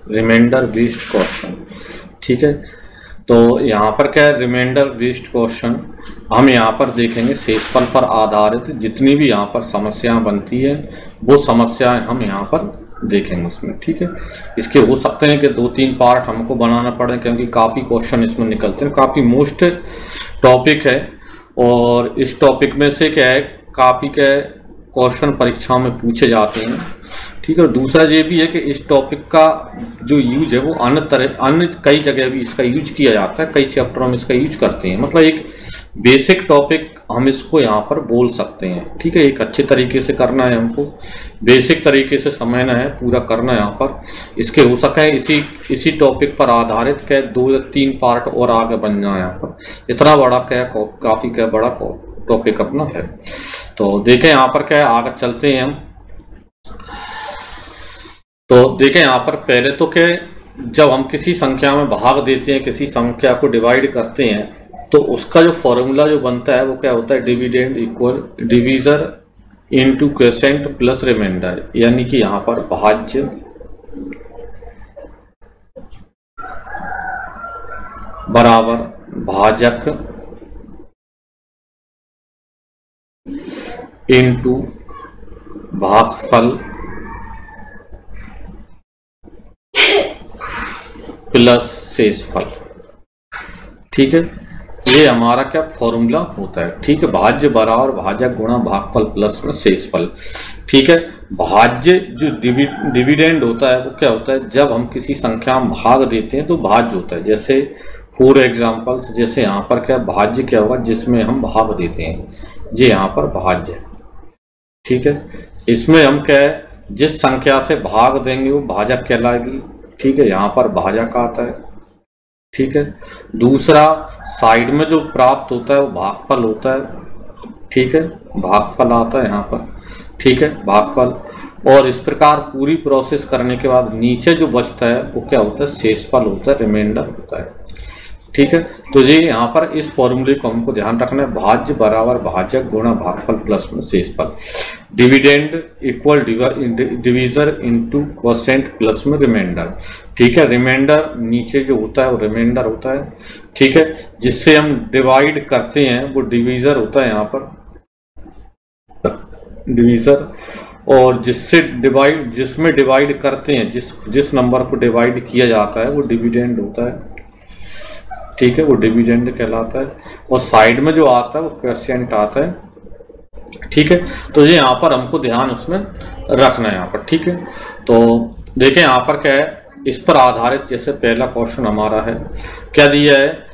Reminder based question. ठीक है, तो यहाँ पर क्या है, रिमाइंडर बेस्ड क्वेश्चन हम यहाँ पर देखेंगे शेषफल पर आधारित जितनी भी यहाँ पर समस्याएं बनती है वो समस्याएं हम यहाँ पर देखेंगे उसमें। ठीक है, इसके हो सकते हैं कि 2-3 पार्ट हमको बनाना पड़े क्योंकि काफ़ी क्वेश्चन इसमें निकलते हैं, काफ़ी मोस्ट टॉपिक है और इस टॉपिक में से क्या है काफ़ी के क्वेश्चन परीक्षाओं में पूछे जाते हैं। ठीक है, और दूसरा ये भी है कि इस टॉपिक का जो यूज है वो अन्य कई जगह भी इसका यूज किया जाता है, कई चैप्टरों में इसका यूज करते हैं। मतलब एक बेसिक टॉपिक हम इसको यहाँ पर बोल सकते हैं। ठीक है, एक अच्छे तरीके से करना है हमको, बेसिक तरीके से समझना है, पूरा करना है यहाँ पर। इसके हो सके इसी टॉपिक पर आधारित क्या 2 या 3 पार्ट और आगे बन जाए यहाँ पर। इतना बड़ा क्या काफी क्या बड़ा टॉपिक अपना है। तो देखें यहाँ पर क्या है, आगे चलते हैं हम। तो देखें यहाँ पर पहले तो क्या जब हम किसी संख्या में भाग देते हैं, किसी संख्या को डिवाइड करते हैं, तो उसका जो फॉर्मूला जो बनता है वो क्या होता है, dividend equal divisor into quotient plus remainder. यानी कि यहाँ पर भाज्य बराबर भाजक इनटू भागफल प्लस शेषफल। ठीक है, ये हमारा क्या फॉर्मूला होता है। ठीक है, भाज्य बराबर भाजक गुणा भागफल प्लस में शेषफल। ठीक है, भाज्य जो डिविडेंड होता है वो क्या होता है, जब हम किसी संख्या में भाग देते हैं तो भाज्य होता है। जैसे फॉर एग्जांपल्स, जैसे यहाँ पर क्या भाज्य क्या होगा, जिसमें हम भाग देते हैं, ये यहाँ पर भाज्य है। ठीक है, इसमें हम क्या है जिस संख्या से भाग देंगे वो भाजक कहलाएगी। ठीक है, यहाँ पर भाजक आता है। ठीक है, दूसरा साइड में जो प्राप्त होता है वो भागफल होता है। ठीक है, भागफल आता है यहाँ पर। ठीक है, भागफल। और इस प्रकार पूरी प्रोसेस करने के बाद नीचे जो बचता है वो क्या होता है, शेषफल होता है, रिमाइंडर होता है। ठीक है, तो ये यहाँ पर इस फॉर्मूले को हमको ध्यान रखना है, भाज्य बराबर भाजक गुणा भागफल प्लस में शेषफल। Dividend equal divisor into quotient plus में रिमाइंडर। ठीक है, रिमाइंडर नीचे जो होता है वो रिमाइंडर होता है। ठीक है, जिससे हम डिवाइड करते हैं वो डिवीजर होता है यहाँ पर, डिवीजर। और जिसमें डिवाइड करते हैं, जिस नंबर को डिवाइड किया जाता है वो डिविडेंड होता है। ठीक है, वो डिविडेंड कहलाता है। और साइड में जो आता है वो क्वोशिएंट आता है। ठीक है, तो ये यहाँ पर हमको ध्यान उसमें रखना है यहाँ पर। ठीक है, तो देखें यहाँ पर क्या है, इस पर आधारित जैसे पहला क्वेश्चन हमारा है, क्या दिया है,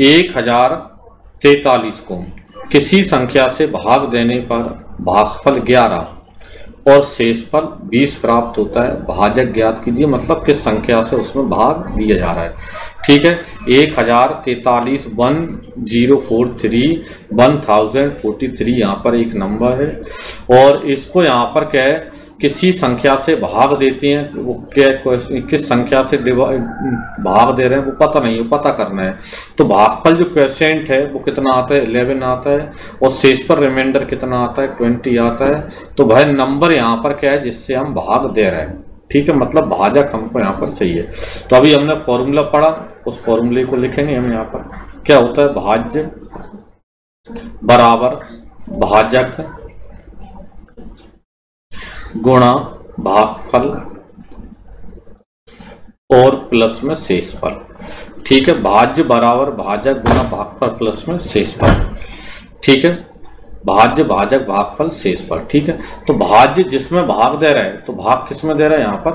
1043 को किसी संख्या से भाग देने पर भागफल 11 और शेषफल 20 प्राप्त होता है, भाजक ज्ञात कीजिए। मतलब किस संख्या से उसमें भाग दिया जा रहा है। ठीक है, 1043 1043 यहाँ पर एक नंबर है और इसको यहाँ पर क्या है किसी संख्या से भाग देते हैं, वो क्या किस संख्या से भाग दे रहे हैं वो पता नहीं है, पता करना है। तो भागफल जो क्वोशिएंट है वो कितना आता है, 11 आता है और शेषफल रिमाइंडर कितना आता है, 20 आता है। तो भाई नंबर यहाँ पर क्या है जिससे हम भाग दे रहे हैं। ठीक है, मतलब भाजक हमको यहाँ पर चाहिए। तो अभी हमने फॉर्मूला पढ़ा, उस फॉर्मूले को लिखेंगे हम यहाँ पर। क्या होता है, भाज्य बराबर भाजक गुणा भागफल और प्लस में शेषफल। ठीक है, भाज्य बराबर भाजक गुणा भागफल प्लस में शेषफल। ठीक है, भाज्य भाजक भागफल शेषफल। ठीक है, तो भाज्य जिसमें भाग दे रहा है तो भाग किस में दे रहा है, यहाँ पर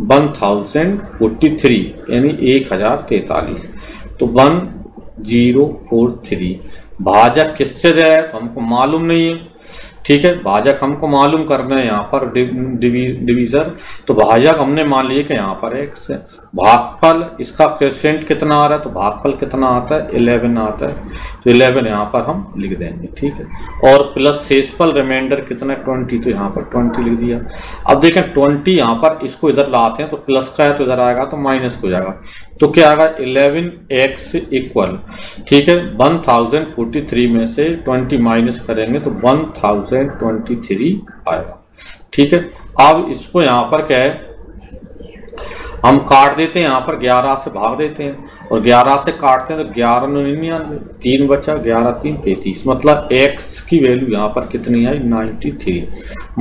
1043 यानी 1043। तो 1043 भाजक किससे दे रहा है तो हमको मालूम नहीं है। ठीक है, भाजक हमको मालूम करना है यहाँ पर डिवीजर। तो भाजक हमने मान लिया कि यहाँ पर x है। भागफल इसका क्वोशिएंट कितना आ रहा है तो भागफल कितना आता है, 11 आता है। तो 11 यहाँ पर हम लिख देंगे। ठीक है, और प्लस शेषफल रिमाइंडर कितना, 20, तो यहाँ पर 20 लिख दिया। अब देखें 20 यहाँ पर इसको इधर लाते हैं तो प्लस का है तो इधर आएगा तो माइनस हो जाएगा। तो क्या आएगा, 11x इक्वल, ठीक है, 1043 में से 20 माइनस करेंगे तो 1023 आएगा। ठीक है, अब इसको यहाँ पर क्या है, हम काट देते हैं यहाँ पर 11 से भाग देते हैं और 11 से काटते हैं तो 11 99, 3 बचा, 11 3 33, मतलब x की वैल्यू यहाँ पर कितनी है 93।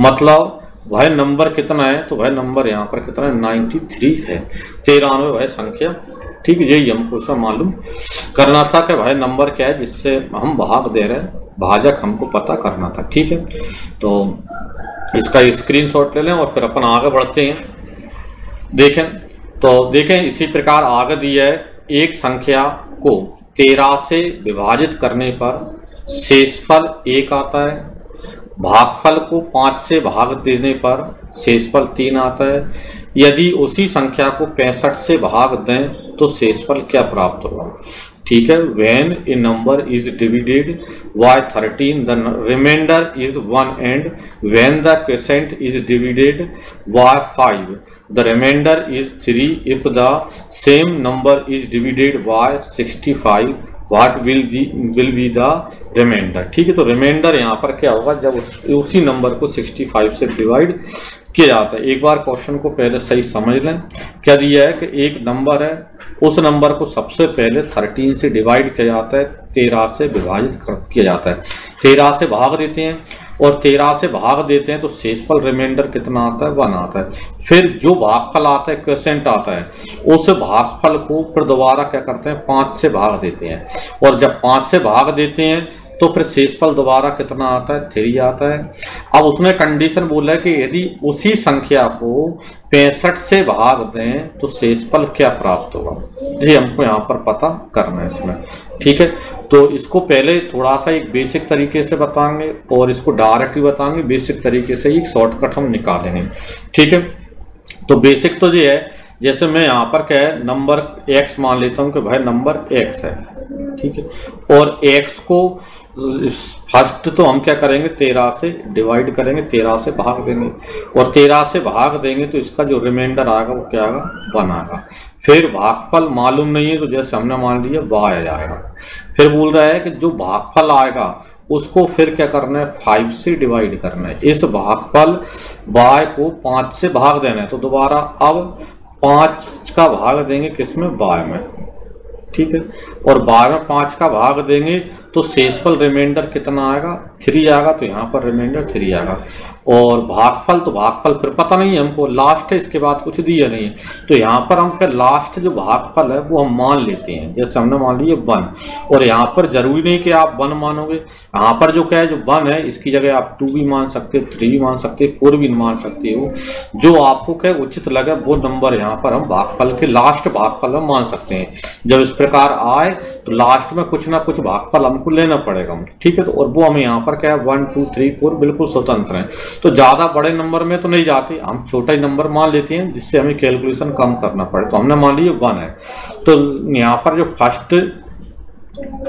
मतलब वह नंबर कितना है, तो वह नंबर यहाँ पर कितना है 93 है, 93 वह संख्या। ठीक है, यही हमको सब मालूम करना था कि वह नंबर क्या है जिससे हम भाग दे रहे हैं, भाजक हमको पता करना था। ठीक है, तो इसका स्क्रीनशॉट ले लें और फिर अपन आगे बढ़ते हैं। देखें तो देखें इसी प्रकार आगे दिया है, एक संख्या को 13 से विभाजित करने पर शेषफल 1 आता है, भागफल को 5 से भाग देने पर शेषफल 3 आता है। यदि उसी संख्या को 65 से भाग दें तो शेषफल क्या प्राप्त होगा। ठीक है, when a number is divided by 13 the remainder is 1 and when the quotient is divided by 5 the remainder is 3 if the same number is divided by 65 what will be the remainder। ठीक है, तो reminder यहाँ पर क्या होगा जब उसी number को 65 से डिवाइड किया जाता है। एक बार क्वेश्चन को पहले सही समझ लें। क्या दिया है कि एक नंबर है, उस नंबर को सबसे पहले 13 से डिवाइड किया जाता है, 13 से विभाजित किया जाता है, 13 से भाग देते हैं और 13 से भाग देते हैं तो शेषफल रिमाइंडर कितना आता है 1 आता है। फिर जो भागफल आता है क्वोशिएंट आता है, उस भागफल को फिर दोबारा क्या करते हैं 5 से भाग देते हैं और जब 5 से भाग देते हैं तो फिर शेषफल दोबारा कितना आता है 3 आता है। अब उसने कंडीशन बोला है कि यदि उसी संख्या को 65 से भाग दें तो शेषफल क्या प्राप्त होगा, ये हमको यहाँ पर पता करना है इसमें। ठीक है, तो इसको पहले थोड़ा सा एक बेसिक तरीके से बताएंगे और इसको डायरेक्टली बताएंगे, बेसिक तरीके से एक शॉर्टकट हम निकालेंगे। ठीक है, तो बेसिक तो ये है, जैसे मैं यहाँ पर क्या है नंबर x मान लेता हूँ कि भाई नंबर x है। ठीक है, और x को फर्स्ट तो हम क्या करेंगे 13 से डिवाइड करेंगे, 13 से भाग देंगे और 13 से भाग देंगे तो इसका जो रिमाइंडर आएगा वो क्या आएगा 1 आएगा। फिर भागफल मालूम नहीं है तो जैसे हमने मान लिया y आएगा। फिर बोल रहा है कि जो भागफल आएगा उसको फिर क्या करना है 5 से डिवाइड करना है। इस भागफल y को 5 से भाग देना है तो दोबारा अब 5 का भाग देंगे किसमें y में। ठीक है, और 12 में 5 का भाग देंगे तो शेषफल रिमाइंडर कितना आएगा 3 आएगा, तो यहाँ पर रिमाइंडर 3 आएगा। और भागफल तो भागफल फिर पता नहीं है हमको, लास्ट है, इसके बाद कुछ दिया नहीं है, तो यहाँ पर हम फिर लास्ट जो भागफल है वो हम मान लेते हैं। जैसे हमने मान लिया 1 और यहाँ पर जरूरी नहीं कि आप 1 मानोगे, यहाँ पर जो क्या है जो 1 है इसकी जगह आप 2 भी मान सकते हो, 3 भी मान सकते हो, 4 भी मान सकते हो, जो आपको क्या उचित लगे वो नंबर यहाँ पर हम भागफल के लास्ट भागफल हम मान सकते हैं। जब इस प्रकार आए तो लास्ट में कुछ ना कुछ भागफल हमको लेना पड़ेगा। ठीक है, तो और वो हमें यहाँ पर क्या है 1 2 3 4 बिल्कुल स्वतंत्र है, तो ज्यादा बड़े नंबर में तो नहीं जाते, हम छोटा ही नंबर मान लेते हैं जिससे हमें कैलकुलेशन कम करना पड़े। तो हमने मान लिया 1 है, तो यहाँ पर जो फर्स्ट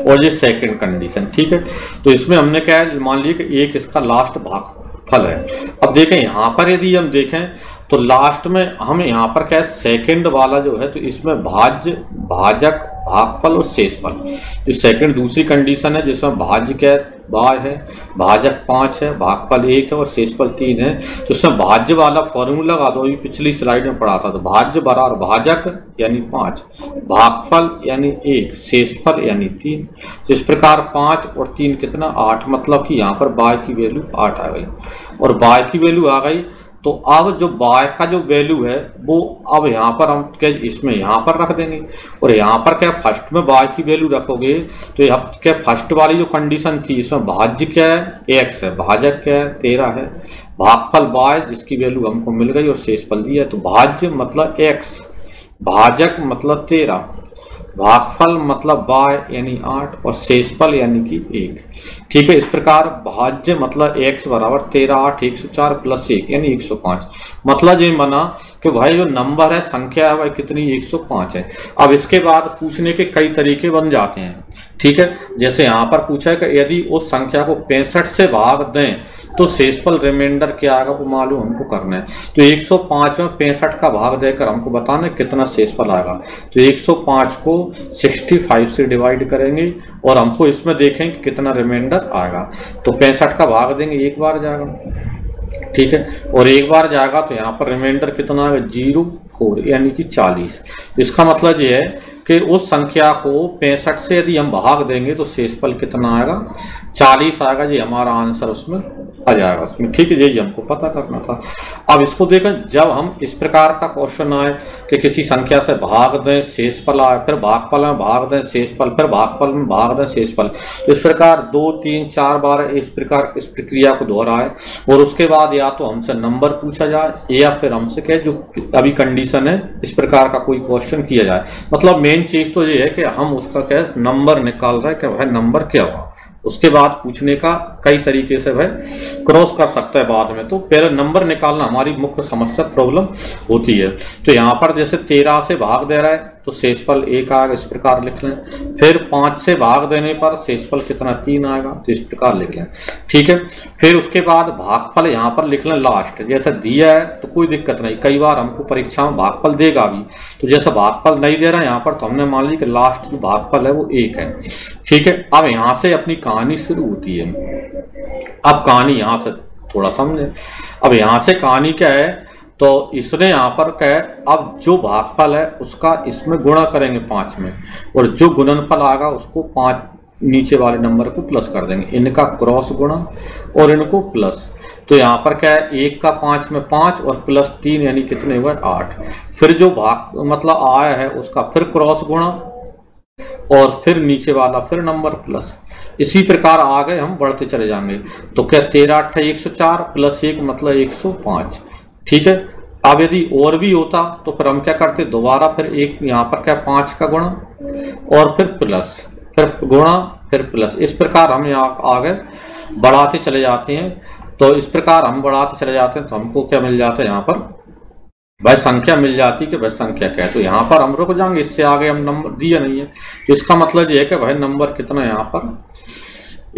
और ये सेकंड कंडीशन। ठीक है, तो इसमें हमने क्या है मान लिया कि एक इसका लास्ट भागफल है। अब देखें यहाँ पर यदि हम देखें तो लास्ट में हम यहाँ पर क्या है सेकंड वाला जो है तो इसमें भाज्य भाजक भागफल और शेषफल, जो सेकंड दूसरी कंडीशन है जिसमें भाज्य क्या है y है, भाजक 5 है, भागफल 1 है और शेषफल 3 है। तो इसमें भाज्य वाला फॉर्मूला लगा दो, अभी पिछली स्लाइड में पढ़ा था। तो भाज्य बराबर भाजक यानी 5, भागफल यानी 1, शेषफल यानी 3। तो इस प्रकार 5 और 3 कितना 8, मतलब कि यहाँ पर y की वैल्यू 8 आ गई और y की वैल्यू आ गई। तो अब जो y का जो वैल्यू है वो अब यहाँ पर हम क्या इसमें यहाँ पर रख देंगे और यहाँ पर क्या फर्स्ट में y की वैल्यू रखोगे तो यहाँ क्या फर्स्ट वाली जो कंडीशन थी इसमें भाज्य क्या है x है, भाजक क्या है 13 है, भागफल y जिसकी वैल्यू हमको मिल गई और शेषफल दिया है। तो भाज्य मतलब x, भाजक मतलब 13, भागफल मतलब y यानी 8 और शेषफल यानी कि 1। ठीक है, इस प्रकार भाज्य मतलब x बराबर 13 8 104 प्लस 1 यानी 105। मतलब ये बना कि भाई जो नंबर है संख्या है भाई कितनी 105 है। अब इसके बाद पूछने के कई तरीके बन जाते हैं। ठीक है, जैसे यहाँ पर पूछा है कि यदि उस संख्या को 65 से भाग दें तो शेषफल रिमाइंडर क्या आएगा वो मालूम हमको करना है। तो 105 में 65 का भाग देकर हमको बताना कितना शेषफल आएगा। तो 105 को 65 से डिवाइड करेंगे और हमको इसमें देखेंगे कितना रिमाइंडर आएगा। तो 65 का भाग देंगे एक बार जाएगा। ठीक है, और एक बार जाएगा तो यहाँ पर रिमाइंडर कितना आएगा 0 4 यानी कि 40। इसका मतलब ये है कि उस संख्या को 65 से यदि हम भाग देंगे तो शेषफल कितना आएगा, 40 आएगा। ये हमारा आंसर उसमें आ जाएगा उसमें, ठीक है। यही हमको पता करना था। अब इसको देखें, जब हम इस प्रकार का क्वेश्चन आए कि किसी संख्या से भाग दें शेषफल आए, फिर भागफल में भाग दें शेषफल, फिर भागफल में भाग दें शेषफल, इस प्रकार 2, 3, 4 बार इस प्रकार इस प्रक्रिया को दोहराए और उसके बाद या तो हमसे नंबर पूछा जाए या फिर हमसे क्या जो अभी कंडीशन है इस प्रकार का कोई क्वेश्चन किया जाए। मतलब मेन चीज तो ये है कि हम उसका क्या नंबर निकाल रहे हैं कि भाई नंबर क्या हुआ। उसके बाद पूछने का कई तरीके से भाई क्रॉस कर सकता है बाद में, तो पहले नंबर निकालना हमारी मुख्य समस्या प्रॉब्लम होती है। तो यहाँ पर जैसे 13 से भाग दे रहा है तो शेषफल 1 आएगा, इस प्रकार लिख लें। फिर 5 से भाग देने पर शेषफल कितना 3 आएगा, तो इस प्रकार लिख लें, ठीक है। फिर उसके बाद भागफल यहाँ पर लिख लें लास्ट, जैसा दिया है तो कोई दिक्कत नहीं, कई बार हमको परीक्षा में भागफल देगा भी, तो जैसा भागफल नहीं दे रहा है यहाँ पर तो हमने मान ली कि लास्ट जो भागफल है वो 1 है, ठीक है। अब यहाँ से अपनी कहानी शुरू होती है। अब कहानी यहाँ से थोड़ा समझे। अब यहाँ से कहानी क्या है, तो इसने यहाँ पर क्या है, अब जो भागफल है उसका इसमें गुणा करेंगे 5 में, और जो गुणनफल आएगा उसको 5 नीचे वाले नंबर को प्लस कर देंगे, इनका क्रॉस गुणा और इनको प्लस। तो यहाँ पर क्या है, 1 का 5 में 5 और प्लस 3 यानी कितने हुए 8। फिर जो भाग मतलब आया है उसका फिर क्रॉस गुणा और फिर नीचे वाला फिर नंबर प्लस। इसी प्रकार आगे हम बढ़ते चले जाएंगे। तो क्या 13 8 104 प्लस 1 मतलब 105, ठीक है। अब यदि और भी होता तो फिर हम क्या करते, दोबारा फिर एक यहाँ पर क्या 5 का गुणा और फिर प्लस, फिर गुणा फिर प्लस। इस प्रकार हम यहाँ आगे बढ़ाते चले जाते हैं। तो इस प्रकार हम बढ़ाते चले जाते हैं तो हमको क्या मिल जाता है, यहाँ पर भाई संख्या मिल जाती है कि भाई संख्या क्या है। तो यहाँ पर हम रुक जाएंगे, इससे आगे हम नंबर दिया नहीं है, तो इसका मतलब ये है कि भाई नंबर कितना है यहाँ पर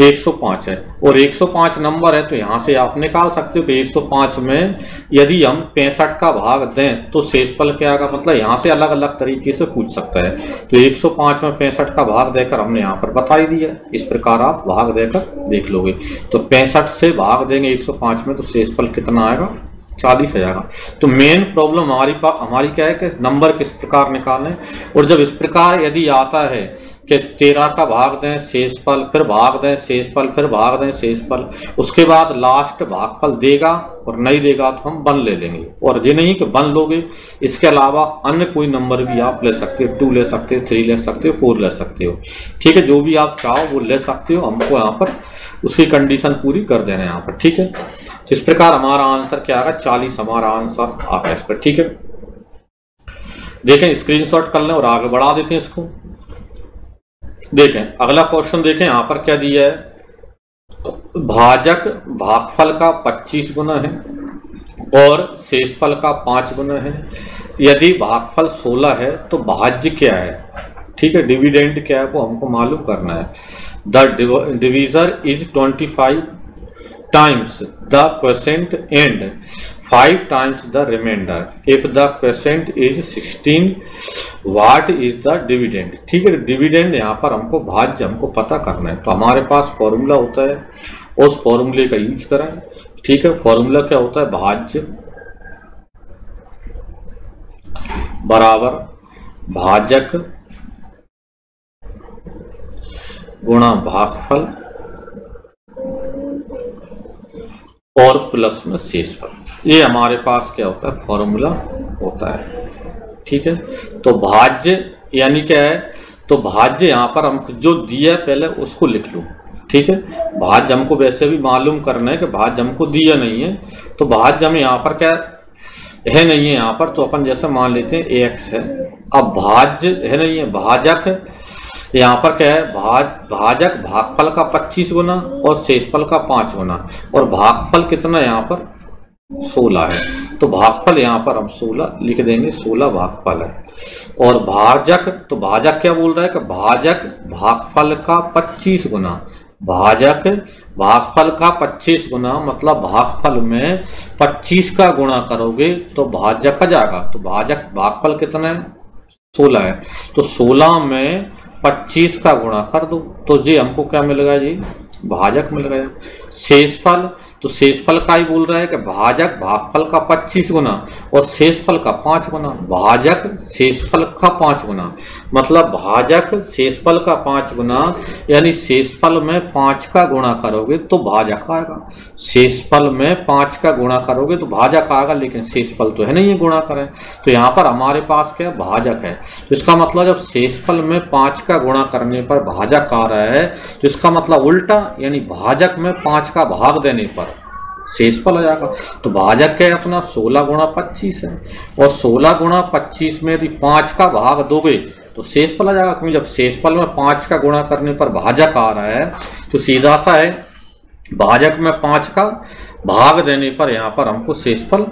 105 है, और 105 नंबर है तो यहाँ से आप निकाल सकते हो कि 105 में यदि हम 65 का भाग दें तो शेषफल क्या आएगा। मतलब यहाँ से अलग अलग तरीके से पूछ सकता है। तो 105 में 65 का भाग देकर हमने यहाँ पर बता ही दिया, इस प्रकार आप भाग देकर देख लोगे। तो 65 से भाग देंगे 105 में तो शेषफल कितना आएगा 40 आ जाएगा। तो मेन प्रॉब्लम हमारी क्या है कि नंबर किस प्रकार निकालें। और जब इस प्रकार यदि आता है कि 13 का भाग दें शेषफल, फिर भाग दें शेषफल, फिर भाग दें शेषफल, उसके बाद लास्ट भागफल देगा और नहीं देगा तो हम 1 ले लेंगे। और ये नहीं कि 1 लोगे, इसके अलावा अन्य कोई नंबर भी आप ले सकते हो, 2 ले सकते हो, 3 ले सकते हो, 4 ले सकते हो, ठीक है। जो भी आप चाहो वो ले सकते हो, हमको यहाँ पर उसकी कंडीशन पूरी कर देना है यहाँ पर, ठीक है। इस प्रकार हमारा आंसर क्या आएगा 40 हमारा आंसर आ गया इस पर, ठीक है। देखें स्क्रीनशॉट कर लें और आगे बढ़ा देते हैं इसको। देखें अगला क्वेश्चन देखें, यहाँ पर क्या दिया है, भाजक भागफल का 25 गुना है और शेषफल का 5 गुना है। यदि भागफल 16 है तो भाज्य क्या है, ठीक है, डिविडेंड क्या है वो हमको मालूम करना है। The divisor is 25 times the quotient and 5 times the remainder. If the quotient is 16, what is the dividend? ठीक है, डिविडेंड यहाँ पर हमको भाज्य हमको पता करना है। तो हमारे पास फॉर्मूला होता है, उस फॉर्मूले का यूज करें, ठीक है। फॉर्मूला क्या होता है, भाज्य बराबर भाजक गुणा भागफल और प्लस में शेषफल। ये हमारे पास क्या होता है फॉर्मूला होता है, ठीक है। तो भाज्य यानी क्या है, तो भाज्य यहाँ पर हम जो दिया है पहले उसको लिख लो, ठीक है। भाज्य हमको वैसे भी मालूम करना है कि भाज्य हमको दिया नहीं है, तो भाज्य हम यहाँ पर क्या है नहीं है यहाँ पर, तो अपन जैसे मान लेते हैं x है। अब भाज्य है नहीं है, भाजक यहाँ पर क्या है, भाजक भागफल का 25 गुना और शेषफल का 5 गुना, और भागफल कितना यहाँ पर 16 है। तो भागफल यहाँ पर हम 16 लिख देंगे, 16 भागफल है। और भाजक, तो भाजक क्या बोल रहा है कि भाजक भागफल का 25 गुना, भाजक भागफल का 25 गुना मतलब भागफल में 25 का गुणा करोगे तो भाजक आ जाएगा। तो भाजक भागफल कितना है 16 है, तो 16 में 25 का गुणा कर दो तो जी हमको क्या मिल गया जी, भाजक मिल गया। शेषफल, तो शेषफल का ही बोल रहा है कि भाजक भागफल का 25 गुना और शेषफल का 5 गुना। भाजक शेषफल का 5 गुना मतलब भाजक शेषफल का 5 गुना, यानी शेषफल में 5 का गुणा करोगे तो भाजक आएगा। शेषफल में 5 का गुणा करोगे तो भाजक आएगा, लेकिन शेषफल तो है नहीं है गुणा करें, तो यहाँ पर हमारे पास क्या भाजक है। तो इसका मतलब जब शेषफल में 5 का गुणा करने पर भाजक आ रहा है तो इसका मतलब उल्टा, यानी भाजक में 5 का भाग देने पर शेषफल आ जाएगा। तो भाजक क्या है अपना 16 गुणा 25 है, और 16 गुणा 25 में यदि 5 का भाग दोगे तो शेषफल आ जाएगा, क्योंकि जब शेषफल में 5 का गुणा करने पर भाजक आ रहा है तो सीधा सा है भाजक में 5 का भाग देने पर यहाँ पर हमको शेषफल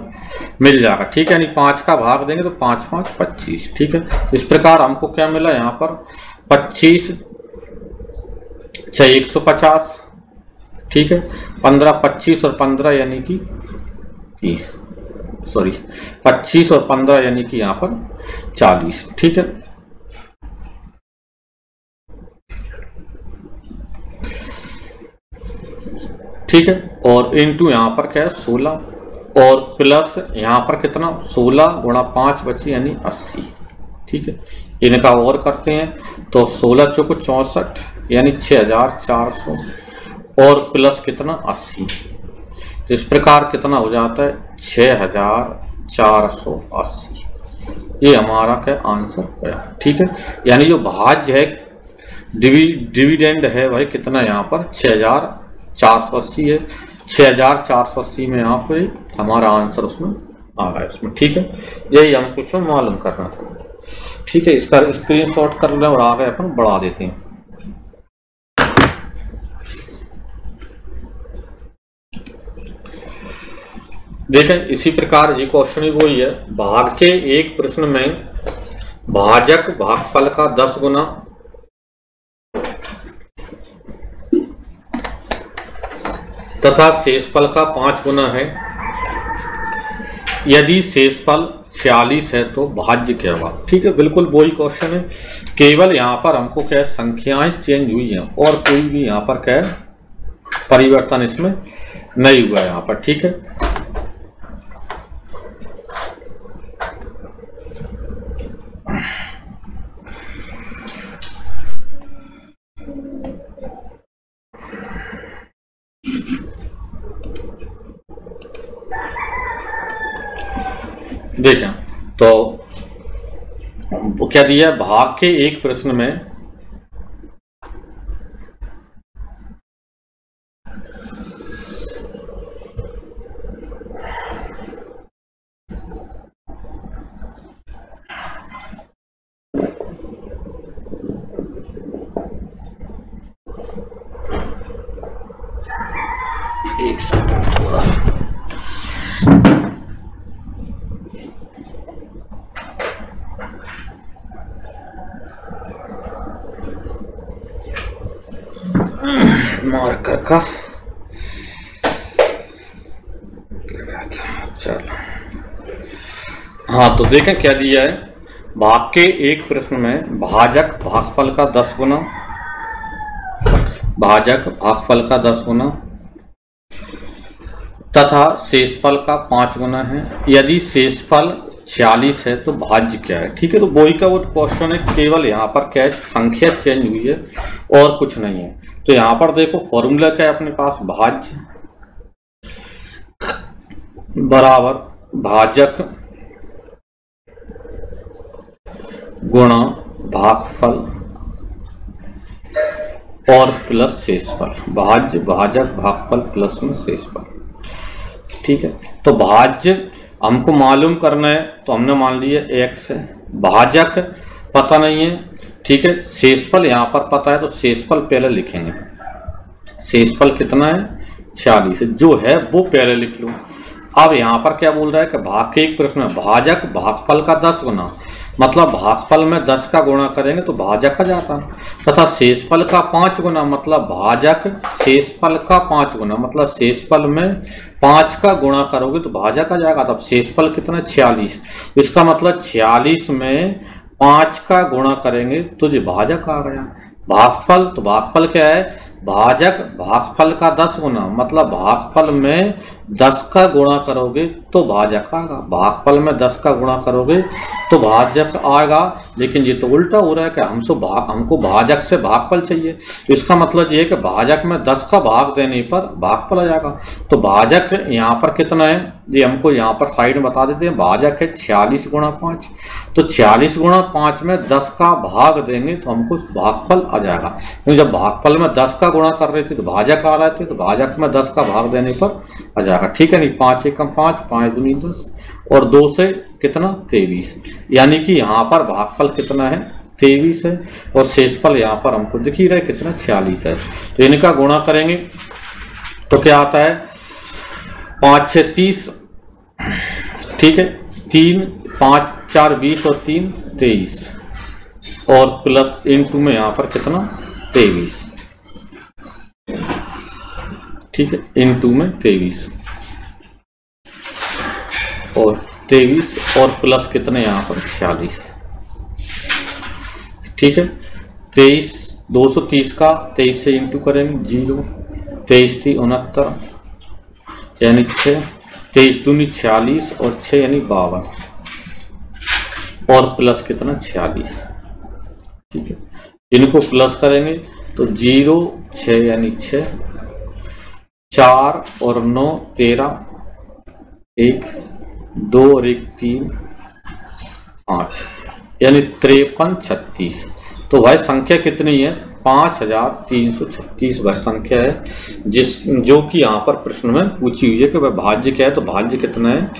मिल जाएगा। ठीक है, यानी 5 का भाग देंगे तो 5 5 25। ठीक है, इस प्रकार हमको क्या मिला यहाँ पर 25 150। ठीक है, 15 25 और 15 यानी कि 30, सॉरी 25 और 15 यानी कि यहाँ पर 40। ठीक है, ठीक है, और इनटू यहाँ पर क्या है 16 और प्लस यहाँ पर कितना 16 गुणा 5 बची यानी 80। ठीक है, इनका और करते हैं तो 16 चौको 64 यानी 6400 और प्लस कितना 80, तो इस प्रकार कितना हो जाता है 6480। ये हमारा क्या आंसर है। ठीक है, यानी जो भाज्य है डिविडेंड है वह कितना यहाँ पर 6480 है। 6480 में यहाँ पे हमारा आंसर उसमें आ रहा है इसमें। ठीक है, यही हम क्वेश्चन मालूम करना था। ठीक है, इसका स्क्रीनशॉट कर लें और आगे अपन बढ़ा देते हैं। देखें इसी प्रकार ये क्वेश्चन ही वही है। भाग के एक प्रश्न में भाजक भागफल का 10 गुना तथा शेषफल का 5 गुना है। यदि शेषफल 46 है तो भाज्य क्या होगा। ठीक है, बिल्कुल वही क्वेश्चन है, केवल यहाँ पर हमको क्या है संख्याएं चेंज हुई हैं और कोई भी यहाँ पर क्या है परिवर्तन इसमें नहीं हुआ है यहाँ पर। ठीक है, देखें तो क्या दिया भाग के एक प्रश्न में एक सेकंड थोड़ा मार्कर का चलो। हाँ तो देखें क्या दिया है, भाग के एक प्रश्न में भाजक भागफल का 10 गुना, भाजक भागफल का 10 गुना तथा शेषफल का 5 गुना है। यदि शेषफल 46 है तो भाज्य क्या है। ठीक है, तो वही का वो क्वेश्चन है, केवल यहाँ पर क्या है संख्या चेंज हुई है और कुछ नहीं है। तो यहाँ पर देखो फॉर्मूला क्या है अपने पास, भाज्य बराबर भाजक गुणा भागफल और प्लस शेषफल। भाज्य भाजक भागफल प्लस में शेषफल। ठीक है, तो भाज्य हमको मालूम करना है तो हमने मान लिया x है, भाजक पता नहीं है। ठीक है, शेषफल यहाँ पर पता है तो शेषफल पहले लिखेंगे। शेषफल कितना है 46 है, जो है वो पहले लिख लो। अब यहाँ पर क्या बोल रहा है कि भाग के एक प्रश्न है भाजक भागफल का 10 गुना, मतलब भागफल में 10 का गुणा करेंगे तो भाजक आ जाता, तथा शेषफल का 5 गुना मतलब भाजक शेषफल का 5 गुना, मतलब शेषफल में 5 का गुणा करोगे तो भाजक आ जाएगा। तब शेषफल कितना 46, इसका मतलब 46 में 5 का गुणा करेंगे तो ये भाजक आ गया। भागफल, तो भागफल क्या है भाजक भागफल का 10 गुना, मतलब भागफल में 10 का गुणा करोगे तो भाजक आएगा, भागफल में 10 का गुणा करोगे तो भाजक आएगा। लेकिन ये तो उल्टा हो रहा है कि हमको भाजक से भागफल चाहिए, तो इसका मतलब ये है कि भाजक में 10 का भाग देने पर भागफल आ जाएगा। तो भाजक यहाँ पर कितना है ये हमको यहाँ पर साइड में बता देते हैं। भाजक है 46 गुणा 5, तो 46 गुणा 5 में 10 का भाग देंगे तो हमको भागफल आ जाएगा। क्योंकि जब भागफल में 10 का गुणा कर रहे थे तो भाजक आ रहे थे, तो भाजक में 10 का भाग देने पर आ जाएगा। ठीक है, नहीं 5 एकम 5, 5 दूनी 10 और 2 से कितना 23, यानी कि यहाँ पर भागफल कितना है 23 है और शेषफल यहाँ पर हमको दिख ही रहा है कितना 46 है। तो इनका गुणा करेंगे तो क्या आता है 5 6 30, ठीक है, 3 5 4 20 और 3 23 और प्लस इनटू में यहाँ पर कितना 23, ठीक है, इनटू में 23 और 23 और प्लस कितने यहाँ पर 46, ठीक है। 23 230 का 23 से इंटू करेंगे 0, 23 थी 69 यानी 6, 23 दूनी 46 और 6 यानी 52 और प्लस कितना 46, ठीक है। इनको प्लस करेंगे तो 0 6 यानी 6, 4 और 9 13, 1 2 और 1 3 5 यानी 53 36। तो भाई संख्या कितनी है 5336 वह संख्या है जो कि यहाँ पर प्रश्न में पूछी हुई है कि वह भाज्य क्या है। तो भाज्य कितना है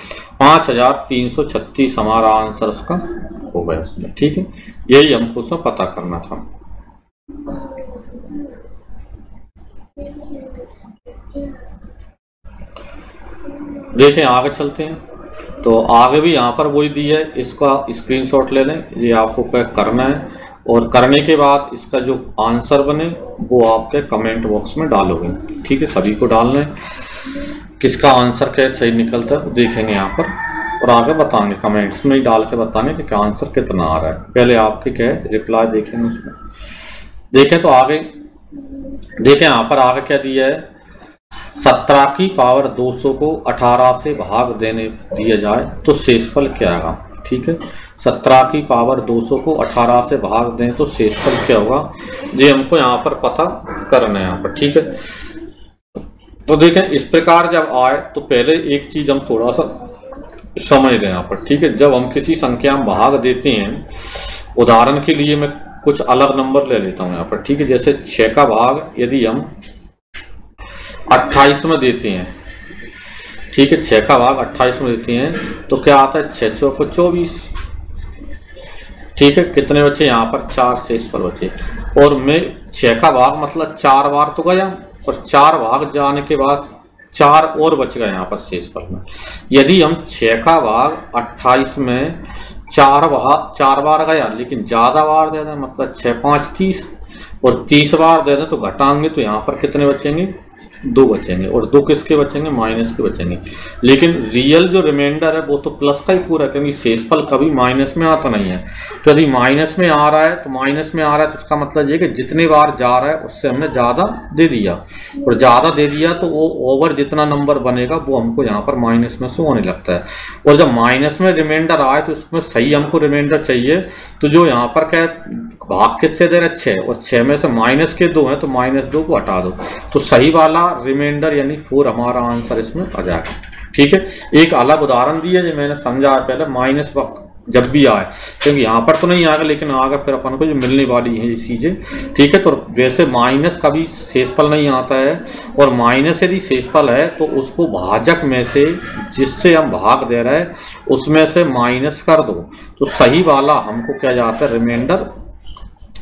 5336 हमारा आंसर उसका हो गया उसमें, ठीक है। यही हमको उसमें पता करना था। देखें आगे चलते हैं। तो आगे भी यहाँ पर वही दी है, इसका स्क्रीनशॉट ले लें, ये आपको क्या करना है और करने के बाद इसका जो आंसर बने वो आपके कमेंट बॉक्स में डालोगे, ठीक है। सभी को डालना है, किसका आंसर क्या सही निकलता है देखेंगे यहाँ पर और आगे बताएंगे, कमेंट्स में ही डाल के बताने कि क्या आंसर कितना आ रहा है। पहले आपके क्या है रिप्लाई देखेंगे उसमें। देखें तो आगे देखें यहाँ पर आगे क्या दिया है 17 की पावर 200 को 18 से भाग देने दिया जाए तो शेषफल क्या आएगा, ठीक है। 17 की पावर 200 को 18 से भाग दें तो शेषफल क्या होगा, ये हमको यहाँ पर पता करना है यहाँ पर, ठीक है। तो देखें इस प्रकार जब आए तो पहले एक चीज हम थोड़ा सा समझ लें यहाँ पर, ठीक है। जब हम किसी संख्या में भाग देते हैं, उदाहरण के लिए मैं कुछ अलग नंबर ले लेता हूँ यहाँ पर, ठीक है। जैसे 6 का भाग यदि हम 28 में देते हैं, ठीक है, 6 का भाग 28 में देते हैं तो क्या आता है 6 चौको 24, ठीक है। कितने बचे यहाँ पर 4 शेषफल बचे और मैं 6 का भाग मतलब 4 बार तो गया और 4 भाग जाने के बाद 4 और बच गए यहाँ पर शेषफल में। यदि हम 6 का भाग 28 में 4 बार गया लेकिन ज्यादा बार दे दें मतलब 6 5 30 और 30 बार दे दें तो घटाएंगे तो यहाँ पर कितने बचेंगे 2 बचेंगे और 2 किसके बचेंगे माइनस के बचेंगे। लेकिन रियल जो रिमाइंडर है वो तो प्लस का ही पूरा, क्योंकि शेषफल कभी माइनस में आता नहीं है। तो यदि माइनस में आ रहा है तो माइनस में आ रहा है तो इसका मतलब ये कि जितने बार जा रहा है उससे हमने ज्यादा दे दिया और ज्यादा दे दिया तो वो ओवर जितना नंबर बनेगा वो हमको यहाँ पर माइनस में से होने लगता है। और जब माइनस में रिमाइंडर आए तो उसमें सही हमको रिमाइंडर चाहिए, तो जो यहाँ पर क्या भाग किससे दे रहे 6 और 6 में से माइनस के 2 है तो -2 को हटा दो तो सही वाला रिमाइंडर यानी 4 हमारा आंसर इसमें आ जाएगा, ठीक है। एक अलग उदाहरण दिया जो मैंने समझा पहले, माइनस जब भी आए क्योंकि यहाँ पर तो नहीं आएगा लेकिन आगे फिर अपन को जो मिलने वाली है ये चीजें, ठीक है। तो वैसे माइनस कभी शेषफल नहीं आता है और माइनस यदि शेषफल है तो उसको भाजक में से जिससे हम भाग दे रहे हैं उसमें से माइनस कर दो तो सही वाला हमको क्या जाता है रिमाइंडर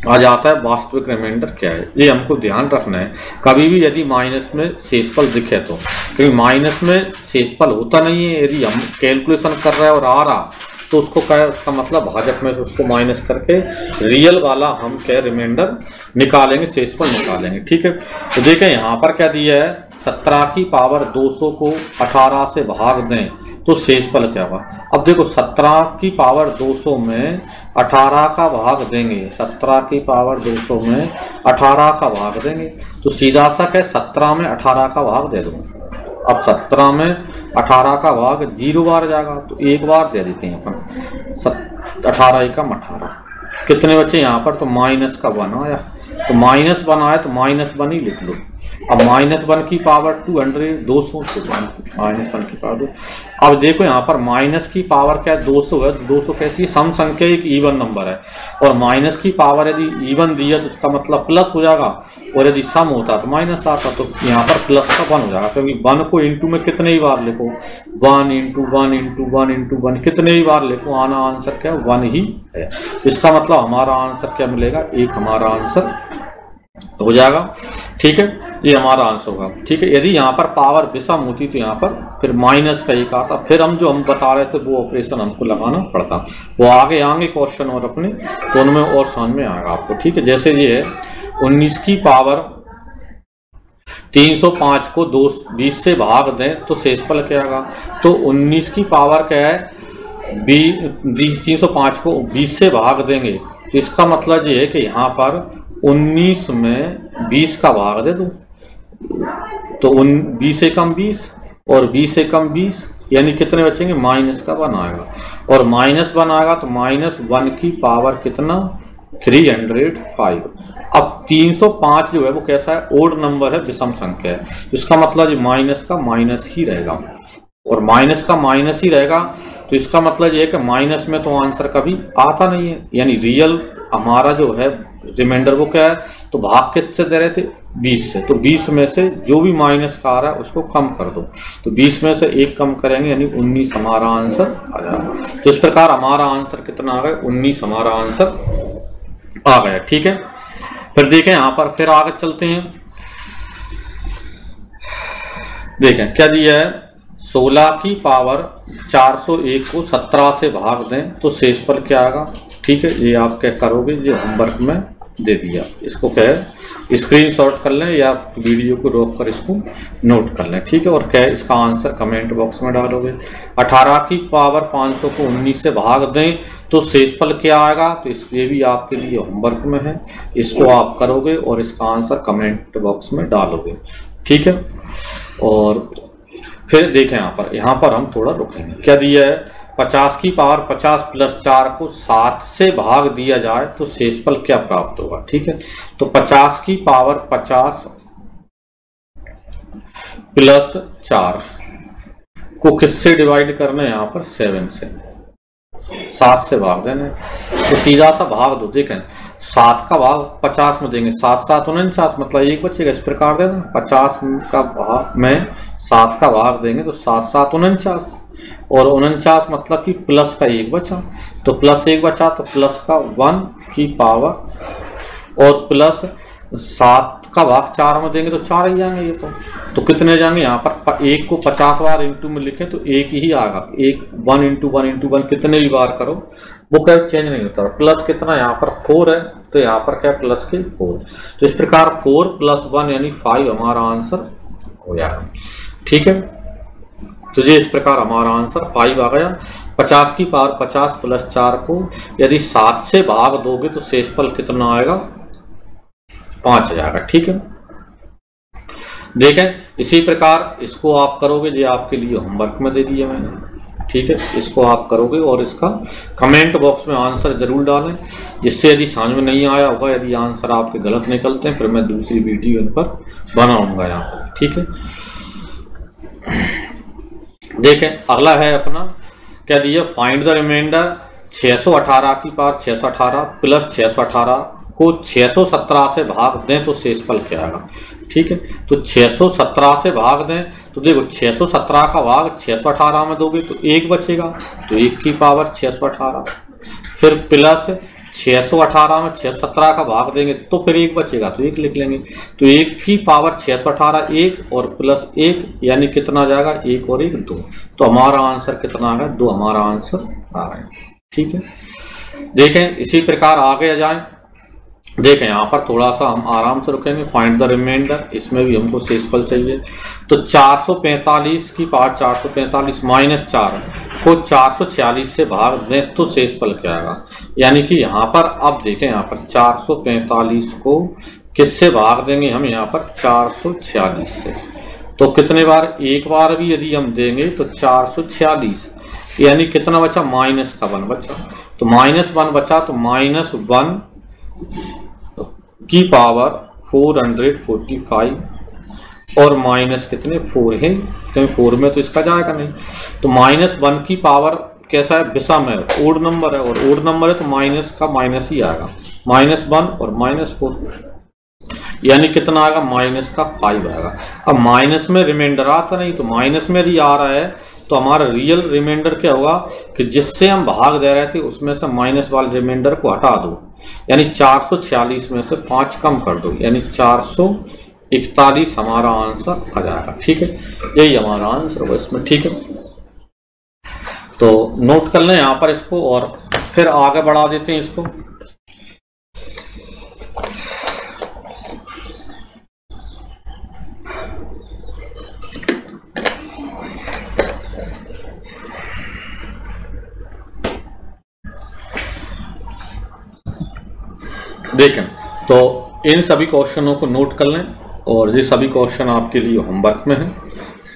आ जाता है। वास्तविक रिमाइंडर क्या है ये हमको ध्यान रखना है कभी भी यदि माइनस में शेषफल दिखे तो, क्योंकि माइनस में शेषफल होता नहीं है। यदि हम कैलकुलेशन कर रहे हैं और आ रहा तो उसको क्या है उसका मतलब भाजक में से उसको माइनस करके रियल वाला हम क्या रिमाइंडर निकालेंगे, शेषफल निकालेंगे, ठीक है। तो देखें यहाँ पर क्या दिया है 17 की पावर 200 को 18 से भाग दें तो शेषफल क्या होगा। अब देखो 17 की पावर 200 में 18 का भाग देंगे, 17 की पावर 200 में 18 का भाग देंगे, तो सीधा सा क्या 17 में 18 का भाग दे दूंगा। अब 17 में 18 का भाग 0 बार जाएगा, तो एक बार दे देते हैं अपन। 18 एकम 18, कितने बच्चे यहाँ पर, तो माइनस का 1 आया, तो माइनस 1 आया तो -1 ही लिख लो। अब -1 की पावर 200, 200 -1 की पावर 200। अब देखो यहाँ पर माइनस की पावर क्या है, 200 है, 200 कैसी सम संख्या एक इवन नंबर है, और माइनस की पावर यदि इवन दी है तो उसका मतलब प्लस हो जाएगा, और यदि सम होता तो माइनस आता, तो यहाँ पर प्लस का 1 हो जाएगा, क्योंकि 1 को इंटू में कितने ही बार लिखो, 1 × 1 × 1 × 1 कितने ही बार लिखो, आना आंसर क्या 1 ही है। इसका मतलब हमारा आंसर क्या मिलेगा, 1 हमारा आंसर हो जाएगा। ठीक है, ये हमारा आंसर होगा। ठीक है, यदि यहाँ पर पावर विषम होती तो यहाँ पर फिर माइनस का 1 आता, फिर हम जो बता रहे थे वो ऑपरेशन हमको लगाना पड़ता, वो आगे आएंगे क्वेश्चन और अपने, तो उनमें और समझ में आएगा आपको। ठीक है, जैसे ये 19 की पावर 305 को 20 से भाग दें तो शेषफल क्या आएगा, तो 19 की पावर क्या है 305 को 20 से भाग देंगे, तो इसका मतलब ये है कि यहाँ पर 19 में 20 का भाग दे दो, तो 20 एकम 20 और 20 एकम 20, यानी कितने बचेंगे, माइनस का 1 आएगा, और -1 आएगा तो -1 की पावर कितना 305। अब 305 जो है वो कैसा है, ओड नंबर है, विषम संख्या है, इसका मतलब ये माइनस का माइनस ही रहेगा, और माइनस का माइनस ही रहेगा, तो इसका मतलब ये है कि माइनस में तो आंसर कभी आता नहीं है, यानी रियल हमारा जो है रिमाइंडर वो क्या है, तो भाग किससे दे रहे थे 20 से, तो 20 में से जो भी माइनस का आ रहा है उसको कम कर दो, तो 20 में से 1 कम करेंगे, यानी 19 हमारा आंसर आ जाएगा। तो इस प्रकार हमारा आंसर कितना आ गया, 19 हमारा आंसर आ गया। ठीक है, फिर देखें यहाँ पर, फिर आगे चलते हैं, देखें क्या दिया है, 16 की पावर 401 को 17 से भाग दें तो शेषफल क्या आएगा। ठीक है, ये आप क्या करोगे, ये होमवर्क में दे दिया, इसको क्या है स्क्रीनशॉट कर लें या वीडियो को रोक कर इसको नोट कर लें। ठीक है, और क्या है इसका आंसर कमेंट बॉक्स में डालोगे। 18 की पावर 500 को 19 से भाग दें तो शेषफल क्या आएगा, तो इसलिए भी आपके लिए होमवर्क में है, इसको आप करोगे और इसका आंसर कमेंट बॉक्स में डालोगे। ठीक है, और फिर देखें यहाँ पर हम थोड़ा रुकेंगे, क्या दिया है, 50 की पावर 50 + 4 को 7 से भाग दिया जाए तो शेषफल क्या प्राप्त होगा। ठीक है, तो 50 की पावर 50 + 4 को किससे डिवाइड करना है, यहाँ पर 7 से, 7 से भाग देना, तो सीधा सा भाग दो। देखें 7 का भाग 50 में देंगे, 7 × 7 = 49, मतलब 1 बचेगा, इस प्रकार दे देना, 50 का भाग में 7 का भाग देंगे तो 7 × 7 = 49, और 49 मतलब कि प्लस का 1 बचा, तो +1 बचा, तो प्लस का 1 की पावर, और प्लस 7 का भाग 4 में देंगे तो 4 ही जाएंगे, ये तो कितने जाएंगे, यहाँ पर 1 को 50 बार इंटू में लिखें तो 1 ही आएगा, 1 × 1 × 1 कितने भी बार करो वो क्या चेंज नहीं होता। प्लस कितना, यहाँ पर 4 है, तो यहाँ पर क्या प्लस के 4, तो इस प्रकार 4 + 1 यानी 5 हमारा आंसर हो जाएगा। ठीक है, तो ये इस प्रकार हमारा आंसर 5 आ गया। 50 की पावर 50 + 4 को यदि 7 से भाग दोगे तो शेषफल कितना आएगा, 5 आ जाएगा। ठीक है, देखें इसी प्रकार इसको आप करोगे, ये आपके लिए होमवर्क में दे दिया मैंने। ठीक है, इसको आप करोगे और इसका कमेंट बॉक्स में आंसर जरूर डालें, जिससे यदि समझ में नहीं आया होगा, यदि आंसर आपके गलत निकलते हैं फिर मैं दूसरी वीडियो इन पर बनाऊंगा यहाँ पर। ठीक है, देखें अगला है अपना, क्या दिया, फाइंड द रिमाइंडर 618 की पावर 618 + 618 को 617 से भाग दें तो शेषफल क्या आएगा। ठीक है, तो 617 से भाग दें तो देखो 617 का भाग 618 में दोगे तो 1 बचेगा, तो 1 की पावर 618, फिर प्लस 618 में 617 का भाग देंगे तो फिर 1 बचेगा, तो 1 लिख लेंगे, तो 1 की पावर 618 1 और प्लस 1 यानी कितना आ जाएगा, 1 और 1 2, तो हमारा आंसर कितना आ गया, 2 हमारा आंसर आ रहा है। ठीक है, देखें इसी प्रकार आगे जाएं, देखें यहाँ पर थोड़ा सा हम आराम से रुकेंगे। फाइंड द रिमाइंडर, इसमें भी हमको शेषफल चाहिए। तो 445 की पावर 445 माइनस 4 को 446 से भाग दें तो शेषफल क्या आएगा। यानी कि यहाँ पर अब देखें, यहाँ पर 445 को किससे भाग देंगे हम, यहाँ पर 446 से। तो कितने बार, एक बार भी यदि हम देंगे तो 446, यानी कितना बचा, -1 बचा। तो -1 बचा, तो -1 की पावर 445 और माइनस कितने 4 है, क्योंकि 4 में तो इसका जाएगा नहीं। तो -1 की पावर कैसा है, विषम है, ओड नंबर है, और ओड नंबर है तो माइनस का माइनस ही आएगा। -1 और -4 यानी कितना आएगा, माइनस का 5 आएगा। अब माइनस में रिमाइंडर आता नहीं, तो माइनस में यदि आ रहा है तो हमारा रियल रिमाइंडर क्या होगा कि जिससे हम भाग दे रहे थे उसमें से माइनस वाले रिमाइंडर को हटा दो, यानी 446 में से 5 कम कर दो, यानी 441 हमारा आंसर आ जाएगा। ठीक है, यही हमारा आंसर होगा इसमें। ठीक है, तो नोट कर लें यहाँ पर इसको और फिर आगे बढ़ा देते हैं इसको। देखें, तो इन सभी क्वेश्चनों को नोट कर लें और ये सभी क्वेश्चन आपके लिए होमवर्क में है।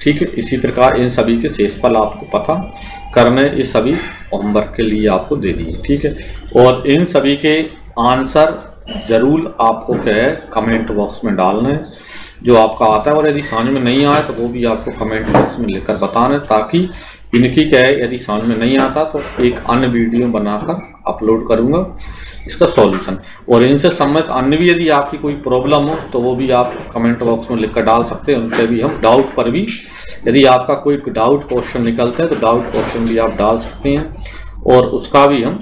ठीक है, इसी प्रकार इन सभी के शेषफल आपको पता करने, ये सभी होमवर्क के लिए आपको दे दिए। ठीक है, और इन सभी के आंसर जरूर आपको क्या है कमेंट बॉक्स में डालना है जो आपका आता है, और यदि समझ में नहीं आए तो वो भी आपको कमेंट बॉक्स में लिखकर बताना है, ताकि इनकी क्या है यदि समझ में नहीं आता तो एक अन्य वीडियो बनाकर अपलोड करूंगा इसका सॉल्यूशन। और इनसे संबंधित अन्य भी यदि आपकी कोई प्रॉब्लम हो तो वो भी आप कमेंट बॉक्स में लिखकर डाल सकते हैं। उन पर भी हम डाउट पर भी, यदि आपका कोई डाउट क्वेश्चन निकलता है तो डाउट क्वेश्चन भी आप डाल सकते हैं और उसका भी हम